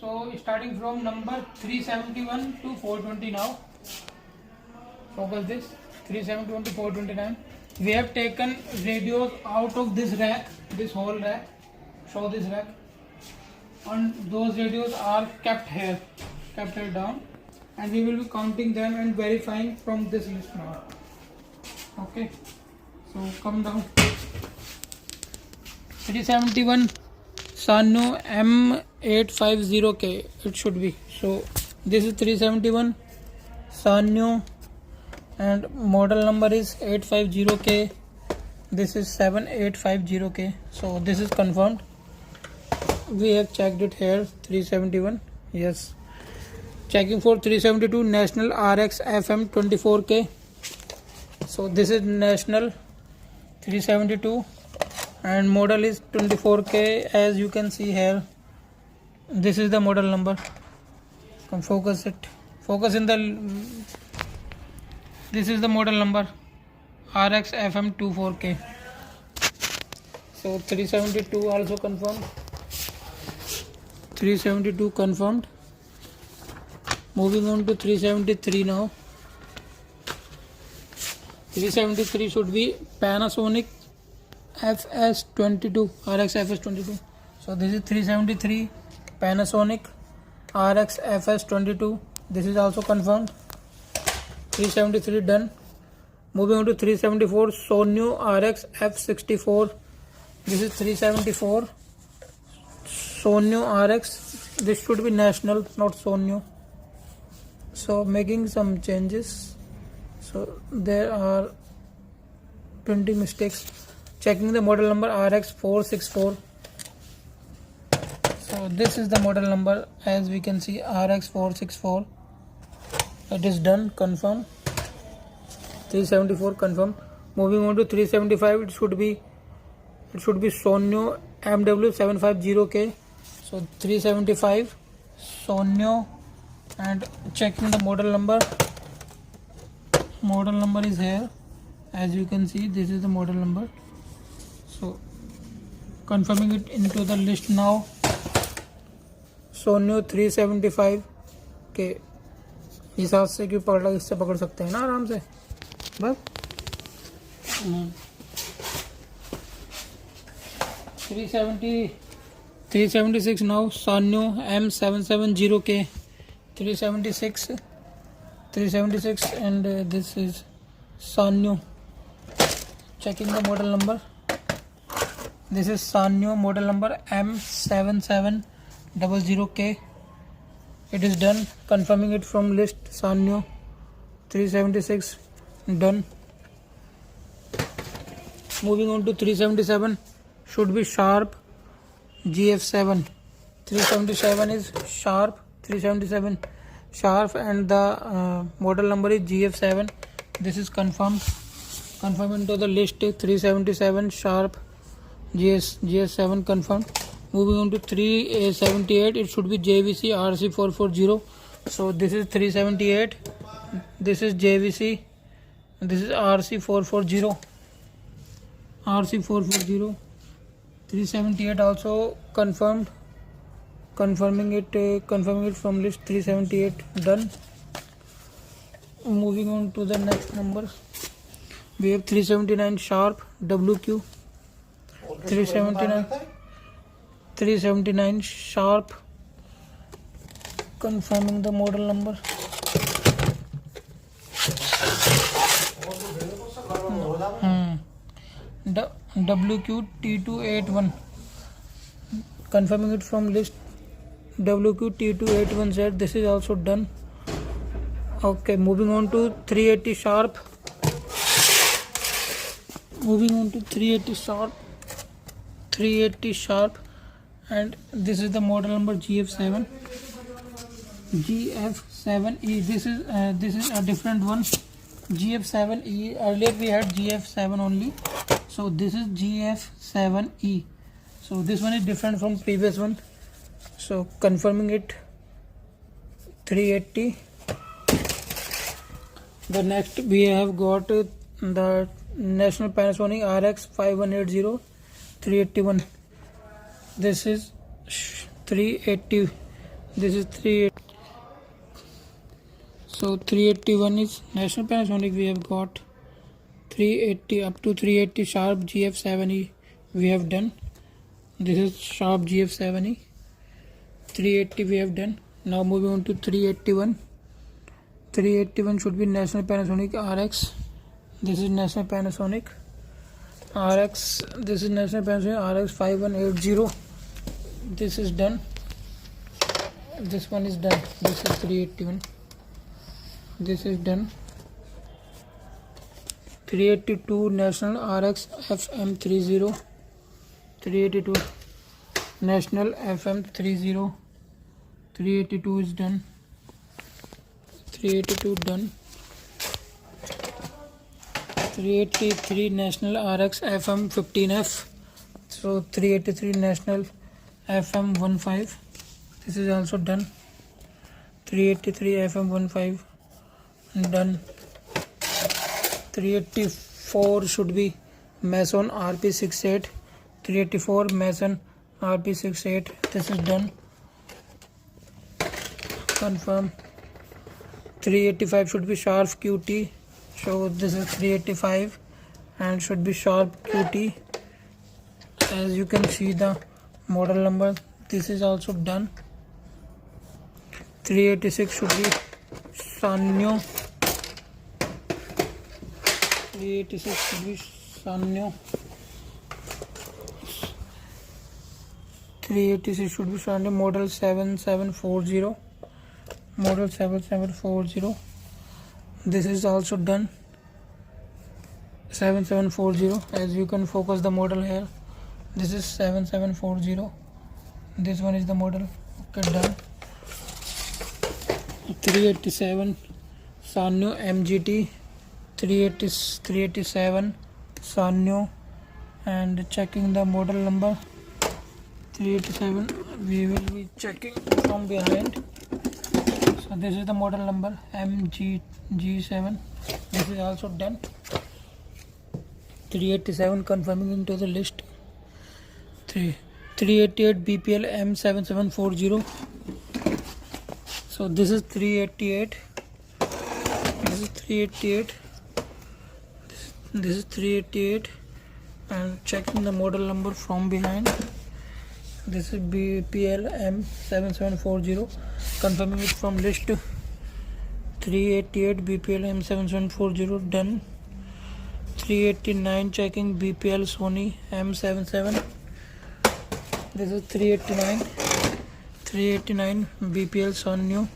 So starting from number 371 to 420 now. Focus this 371 to 429. We have taken radios out of this rack, this whole rack. Show this rack. And those radios are kept here down, and we will be counting them and verifying from this list now. Okay. So come down. 371 Sanyo M850K it should be. So this is 371 Sanyo and model number is 850K. This is 7850K. So this is confirmed. We have checked it here. 371. Yes. Checking for 372 National RX FM 24K. So this is National 372 and model is 24K, as you can see here. This is the model number. Come focus it. Focus in the. This is the model number RX FM 24K. So 372 also confirmed. 372 confirmed. Moving on to 373 now. 373 should be Panasonic FS22 RX FS22. So this is 373 Panasonic RX FS22. This is also confirmed. 373 done. Moving on to 374 Sanyo RX F64. This is 374 Sanyo RX. This should be National, not Sanyo. So making some changes. So there are printing mistakes. Checking the model number RX464. So this is the model number, as we can see, RX464. It is done, confirm. 374 confirm. Moving on to 375, it should be Sanyo MW750K. So 375 Sanyo, and checking the model number. Model number is here, as you can see. This is the model number. So confirming it into the list now. Sanyo 375K. इस हाथ से क्यों पकड़, इससे पकड़ सकते हैं ना आराम से बस. 376 now Sanyo M770K. 376 and this is Sanyo. Checking the model number. This is Sanyo model number M7700K. It is done. Confirming it from list. Sanyo 376 done. Moving on to 377. Should be Sharp GF7. 377 is Sharp. 377 Sharp and the model number is GF7. This is confirmed. Confirm into the list. 377 Sharp GS7 confirmed. Moving on to 378, it should be JVC RC440. So this is 378. This is JVC. This is RC440. RC440. 378 also confirmed. Confirming it from list. 378 done. Moving on to the next number. We have 379 Sharp WQ. 379 Sharp. Confirming the model number. WQ T281. Confirming it from list. WQ T281Z. This is also done. Okay, moving on to 380 Sharp. Moving on to 380 Sharp. 380 Sharp, and this is the model number GF7. GF7E. This is a different one. GF7E. Earlier we had GF7 only. So this is GF7E. So this one is different from previous one. So confirming it. 380. The next we have got the National Panasonic RX 5180 381. This is 380 This is 3. So 381 is National Panasonic. We have got 380 up to 380 Sharp GF7E we have done. This is Sharp GF7E. 380 we have done. Now moving on to 381. 381 should be National Panasonic RX. This is National Panasonic RX. This is National Panasonic RX 5180. This is done. This one is done. This is 381. This is done. 382 National RX FM30. 382 National FM30. 382 is done. 382 done. 383 National RX FM15F. So 383 National FM15. This is also done. 383 FM15 done. 384 should be Mason RP68. 384 Mason RP68. This is done. Confirm. 385 should be Sharp QT. So this is 385 and should be Sharp QT. As you can see the model number. This is also done. 386 should be Sanyo. 386 should be Sanyo. 386 should be Sanyo. Model 7740. Model 7740. This is also done. 7740. As you can focus the model here. This is 7740. This one is the model. Okay, done. 387 Sanyo MGT. 387 Sanyo, and checking the model number. 387. We will be checking from behind. So this is the model number MGG7. This is also done. 387 confirming into the list. 388 BPL M7740. So this is 388. This is 388. This is 388 and checking the model number from behind. This is BPL M7740, confirming it from list. 388 BPL M7740 done. 389 checking BPL Sony M77. This is 389. 389 BPL Sanyo,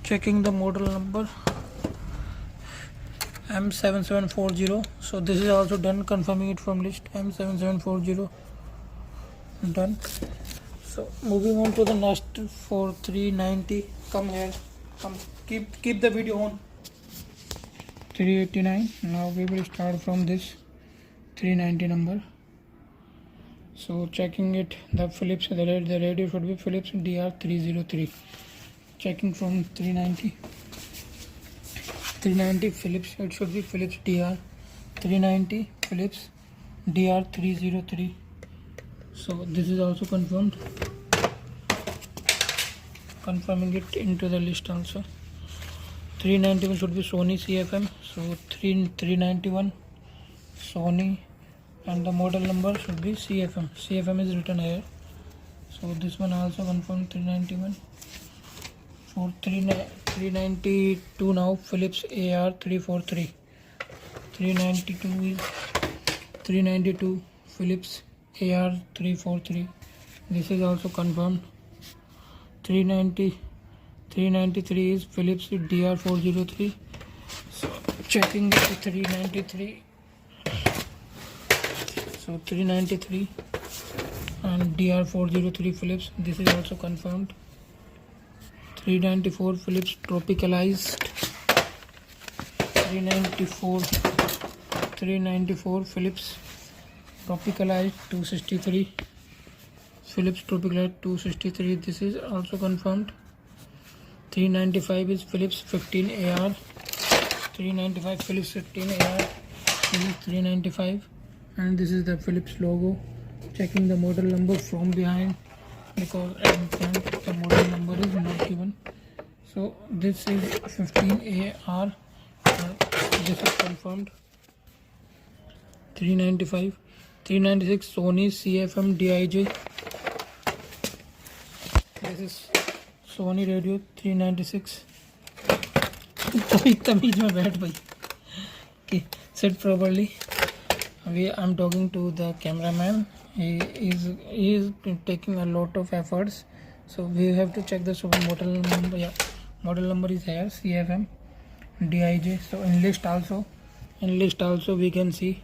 checking the model number M7740. So this is also done, confirming it from list. M7740 done. So moving on to the next for 390. Come here, come, keep the video on. 389. Now we will start from this 390 number. So checking it, the Philips, the radio should be Philips DR303. Checking from 390 Philips, it should be Philips DR390 Philips DR303. So this is also confirmed, confirming it into the list also. 391 should be Sony CFM. So 391 Sony, and the model number should be CFM. CFM is written here. So this one also confirmed. 391. For 392 now Philips AR343. 392 is 392 Philips AR343. This is also confirmed. 393 is Philips DR403. So checking the 393. So 393 and DR403 Philips. This is also confirmed. 394 Philips Tropicalized. 394 Philips Tropicalized 263. Philips Tropicalized 263. This is also confirmed. 395 is Philips 15AR. 395 Philips 15AR. This is 395, and this is the Philips logo. Checking the model number from behind because I can't put the model number this is 15AR. This is confirmed. 395, 396 Sony CFM DIJ. This is Sony radio 396. तमीज में बैठ भाई. Okay, sit properly. I'm talking to the cameraman. He is taking a lot of efforts. So we have to check the model number. Yeah, model number is here, CFM DIJ. So in list also we can see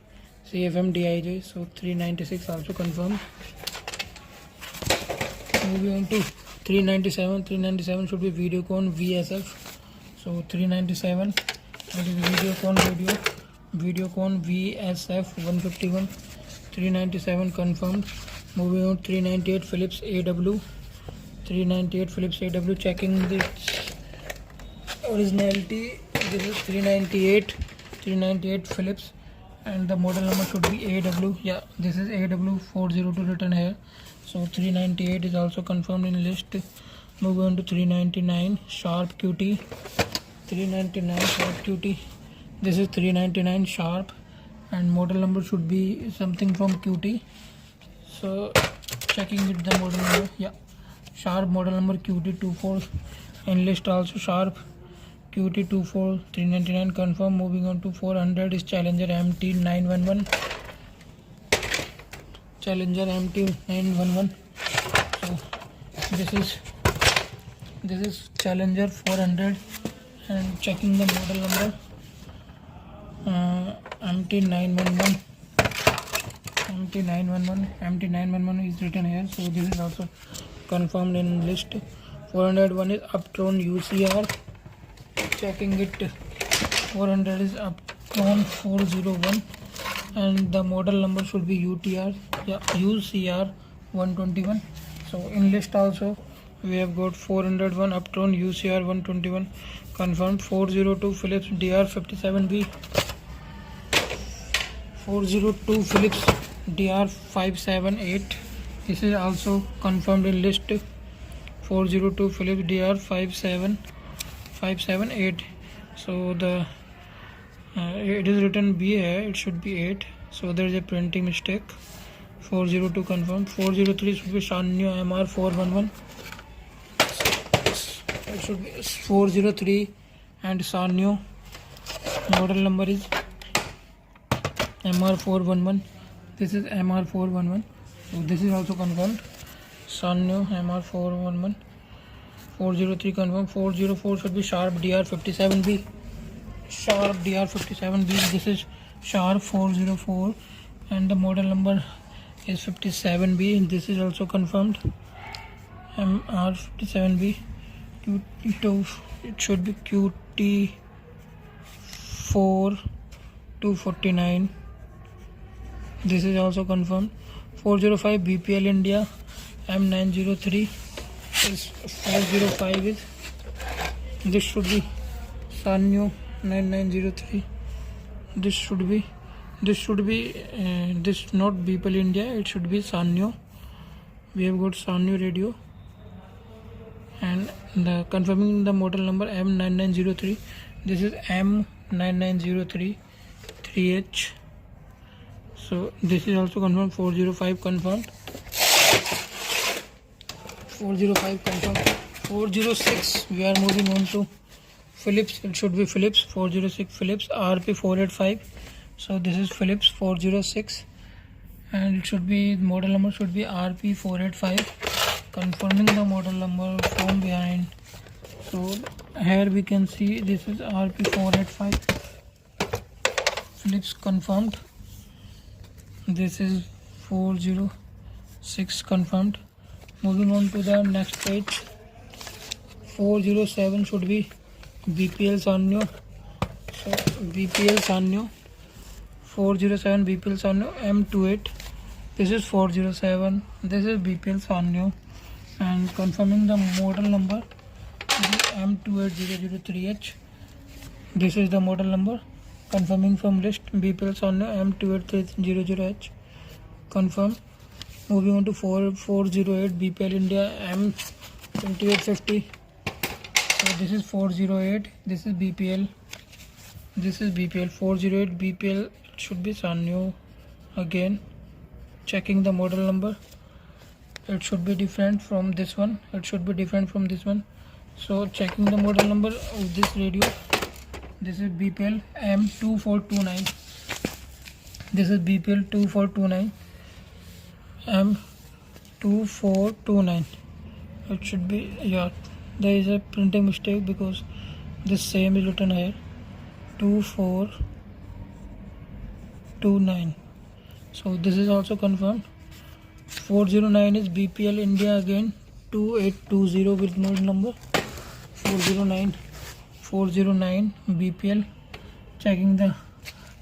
CFM DIJ. So 396 also confirmed. Moving on to 397. 397 should be Videocon VSF. So 397 that is Videocon VSF 151. 397 confirmed. Moving on 398 Philips AW. 398 Philips AW, checking the originality. This is 398 Philips, and the model number should be AW. Yeah, this is AW 402 written here. So 398 is also confirmed in list. Move on to 399 Sharp QT. 399 Sharp QT. This is 399 Sharp, and model number should be something from QT. So checking with the model number. Yeah, Sharp model number QT24. In list also Sharp QT24 399 confirm. Moving on to 400 is Challenger MT911. Challenger MT911. So this is Challenger 400, and checking the model number MT911. MT911 is written here. So this is also confirmed in list. 401 is Uptron UCR. Checking it. 400 is Uptron 401, and the model number should be UCR 121. So in list also we have got 401 Uptron UCR 121 confirmed. 402 Philips DR57B. 402 Philips DR578. This is also confirmed in list. 402 Philips DR578. So the it is written B here, it should be 8. So there is a printing mistake. 402 confirmed. 403 should be Sanyo MR411. It should be 403 and Sanyo. Model number is MR411. This is MR411. So this is also confirmed. Sanyo MR411. 403 confirmed. 404 should be Sharp DR57B. Sharp DR57B. This is Sharp 404, and the model number is 57B. This is also confirmed. MR57B. QT2, it should be QT4 249. This is also confirmed. 405 BPL India M903 is 405 is. This should be Sanyo 9903. This should be this not BPL India, it should be Sanyo. We have got Sanyo radio, and the confirming the model number M9903. This is M9903 3H. So this is also confirmed. 405 confirmed. 405 confirmed. 406 we are moving on to Philips. It should be Philips 406 Philips RP485. So this is Philips 406, and it should be model number should be RP485. Confirming the model number from behind. So here we can see this is RP485. Philips confirmed. This is 406 confirmed. Moving on to the next page. 407 should be BPL Sanyo. So BPL Sanyo 407 BPL Sanyo M28. This is 407. This is BPL Sanyo, and confirming the model number M28003H. This is the model number. Confirming from list BPL Sanyo M28300H. Confirm. Moving on to 408 BPL India M2850. So this is 408. This is BPL. This is BPL 408. BPL should be Sanyo. Again, checking the model number. It should be different from this one. It should be different from this one. So checking the model number of this radio. This is BPL M2429. This is BPL 2429. M2429. It should be, yeah, there is a printing mistake because this same is written here. 2429. So this is also confirmed. 409 is BPL India again. 2820 with model number. 409 BPL. Checking the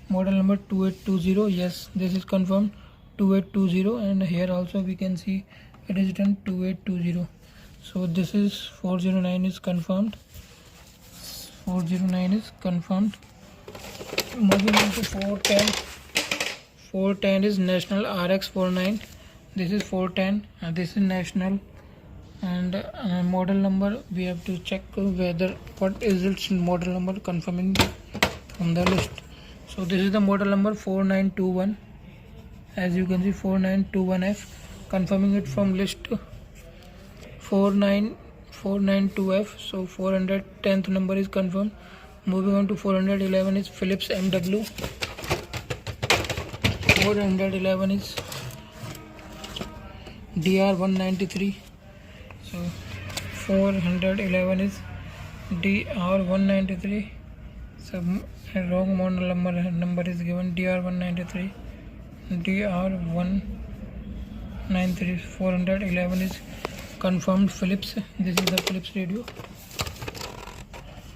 model number 2820. Yes, this is confirmed. 2820, and here also we can see it is written 2820. So this is 409 is confirmed. 409 is confirmed. Moving on to 410. 410 is National RX49. This is 410 and this is National, and model number we have to check whether what is its model number, confirming from the list. So this is the model number 4921. As you can see 4921F, confirming it from list 49492F. So 410th number is confirmed. Moving on to 411 is Philips MW. 411 is DR193. So 411 is DR193. So wrong model number is given. DR193. DR193. 411 is confirmed Philips. This is the Philips radio.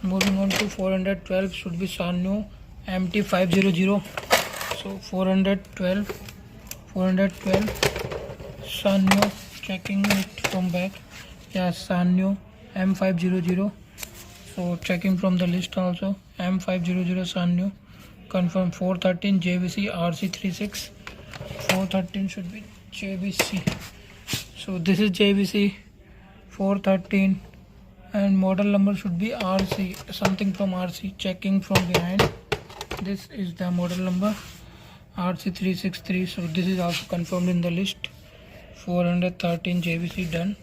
Moving on to 412 should be Sanyo MT500. So 412 Sanyo, checking it from back. Yeah, Sanyo M500. So checking from the list also. M500 Sanyo, confirm. 413 JVC RC36. 413 should be JVC. So this is JVC 413, and model number should be RC, something from RC. Checking from behind. This is the model number RC363. So this is also confirmed in the list. 413 JVC done.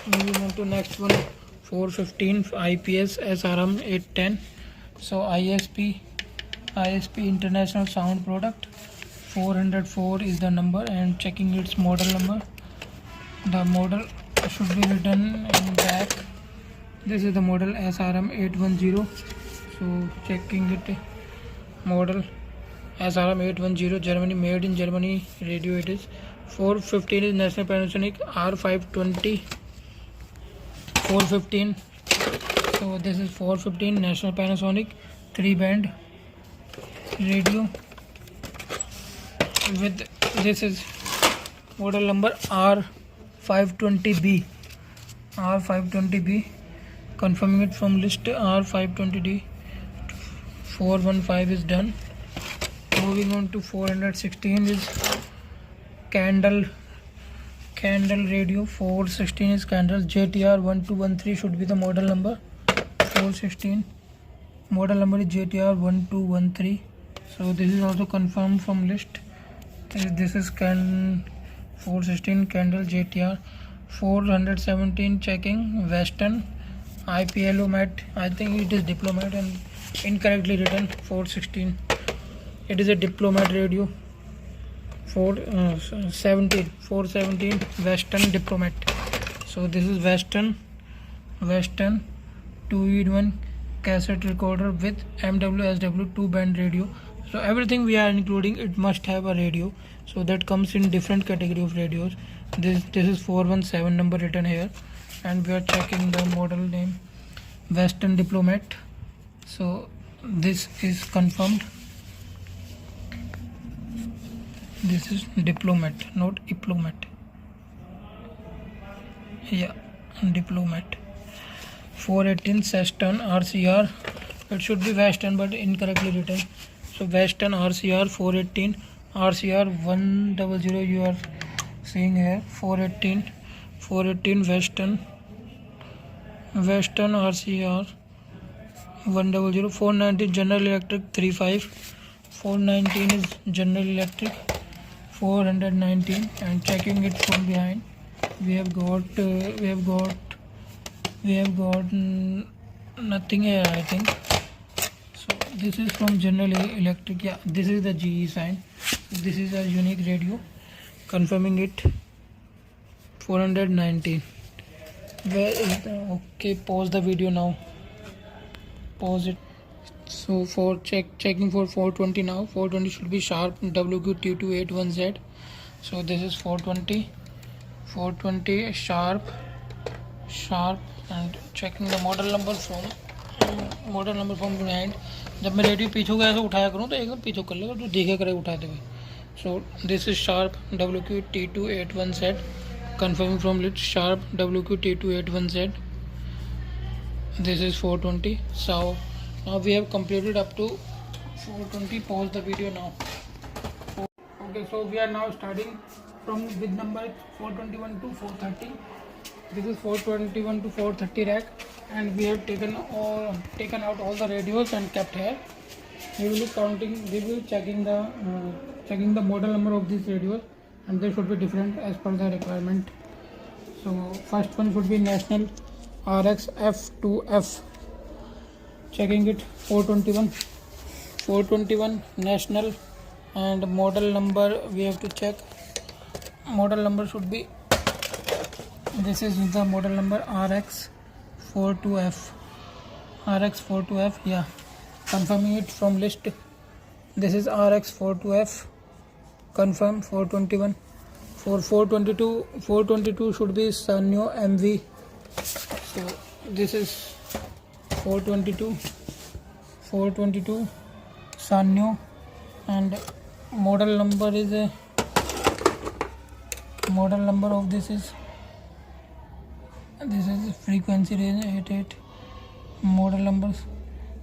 Moving on to next one. 415 IPS SRM 810. So ISP International Sound Product. 404 is the number, and checking its model number. The model should be written in back. This is the model SRM 810. So checking it, model SRM 810, Germany, made in Germany radio it is. 415 is National Panasonic R520. 415. So this is 415 National Panasonic 3-band radio with, this is model number R520B. R520B, confirming it from list R520D. 415 is done. Moving on to 416 is Candle radio. 416 is Candle JTR 1213 should be the model number. 416 model number is JTR 1213. So this is also confirmed from list. This is 416 Candle JTR. 417 checking Western IPLO mat. I think it is Diplomat and incorrectly written 416. It is a Diplomat radio. 417 Western Diplomat. So this is Western 2-in-1 cassette recorder with MWSW 2-band radio. So everything we are including, it must have a radio. So that comes in different category of radios. This is 417 number written here, and we are checking the model name Western Diplomat. So this is confirmed. This is Diplomat, not Diplomat. Yeah, Diplomat. 418 Seston RCR. It should be Western but incorrectly written. So Western RCR 418 RCR 100 you are seeing here. 418 Western Western RCR 100. 490 General Electric 35. 419 is General Electric 419. And checking it from behind, we have got nothing here, I think. So this is from General Electric. Yeah, this is the GE sign. This is a unique radio. Confirming it 419. Where is the okay? Pause the video now. Pause it. So for checking for 420 now. 420 should be Sharp WQ-T281Z. So this is 420. 420 Sharp, and checking the model number from behind. जब मैं radio पीछे गया ऐसे उठाया करूँ तो एकदम पीछे कर लेगा तो देखा करे उठाते हुए. So this is Sharp WQ-T281Z. Confirming from list Sharp WQ-T281Z. This is 420. So now we have completed up to 420. Pause the video now. Okay, so we are now starting from with number 421 to 430. This is 421 to 430 rack, and we have taken out all the radios and kept here. We will be counting. We will be checking the model number of these radios, and they should be different as per the requirement. So first one should be National RX F2F. Checking it 421 National, and model number we have to check. Model number should be, this is the model number RX42F. RX42F, yeah. Confirming it from list. This is RX42F. Confirm 421. For 422 should be Sanyo MV. So this is 422 Sanyo, and model number is model number of this is frequency range 88. Model numbers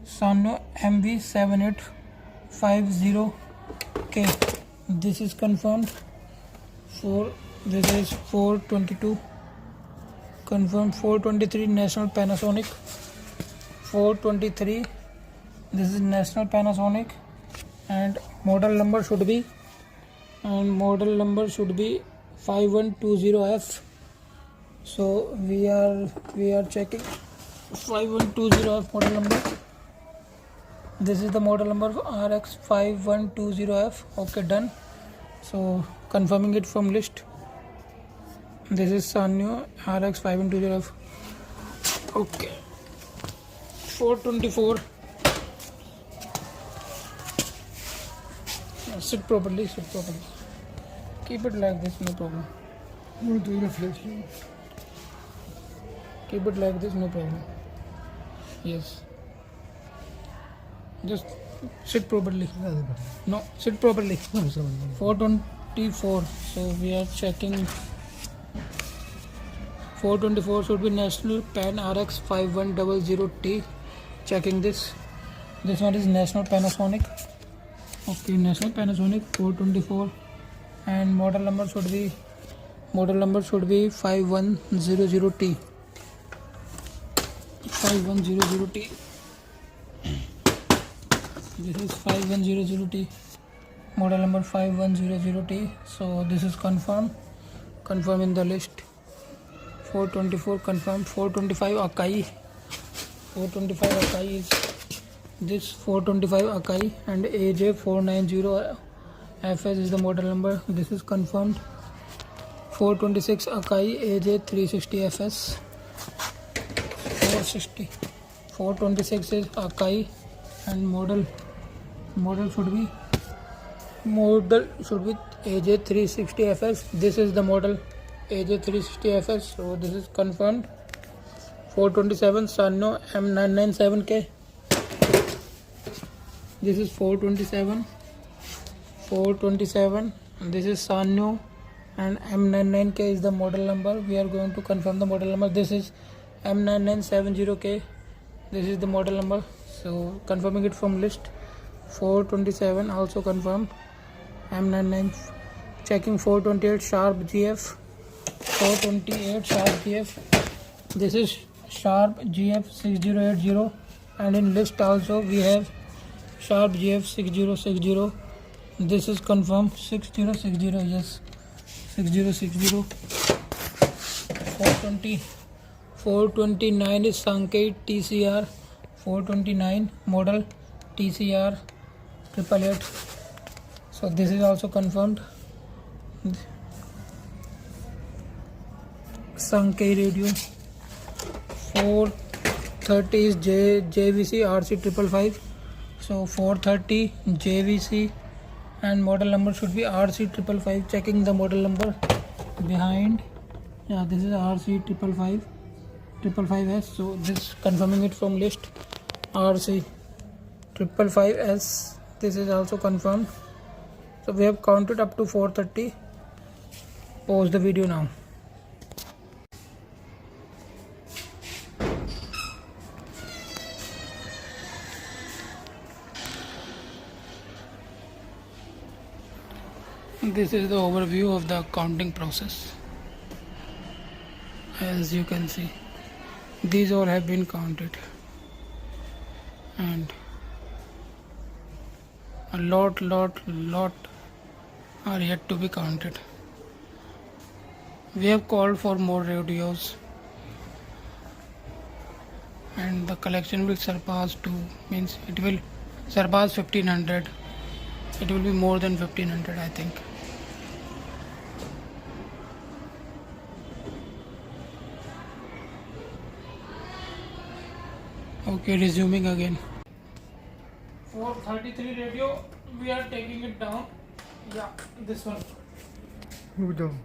Sanyo MV7850K. This is confirmed. This is 422. Confirmed. 423 National Panasonic. 423. This is National Panasonic, and model number should be 5120F. So we are checking 5120F model number. This is the model number of RX 5120F. Okay, done. So confirming it from list. This is Sanyo RX 5120F. Okay. 424. Sit properly. Keep it like this, no problem. Keep it like this, no problem. Yes. Just sit properly. No, sit properly. 424. So we are checking. 424 should be National Pan RX 5100T. Checking this. This one is National Panasonic. Okay, National Panasonic 424, and model number should be 5100T. 5100T. This is 5100T. Model number 5100T. So this is confirmed. Confirm in the list. 424 confirmed. 425 Akai. 425 Akai is this 425 Akai, and AJ490FS is the model number. This is confirmed. 426 Akai AJ360FS. 426 is Akai, and model should be AJ360FS. This is the model AJ360FS. So this is confirmed. 427 Sanyo M997K. This is 427. This is Sanyo, and M99K is the model number. We are going to confirm the model number. This is M9970K. This is the model number. So confirming it from list. 427 also confirmed. M99. Checking 428 Sharp GF. 428 Sharp GF. This is Sharp GF6080, and in list also we have Sharp GF6060. This is confirmed 6060, yes, 6060. 429 is Sankey TCR 429 model TCR 888. So this is also confirmed. Sankey radio. 430 is JVC RC 555. So 430 JVC and model number should be RC 555. Checking the model number behind. Yeah, this is RC 555S. So this confirming it from list RC 555S. This is also confirmed. So we have counted up to 430. Pause the video now. This is the overview of the counting process. As you can see, these all have been counted, and a lot are yet to be counted. We have called for more radios, and the collection will surpass means it will surpass 1500. It will be more than 1500, I think. Okay, resuming again. 433 radio, we are taking it down. Yeah, this one. Move down.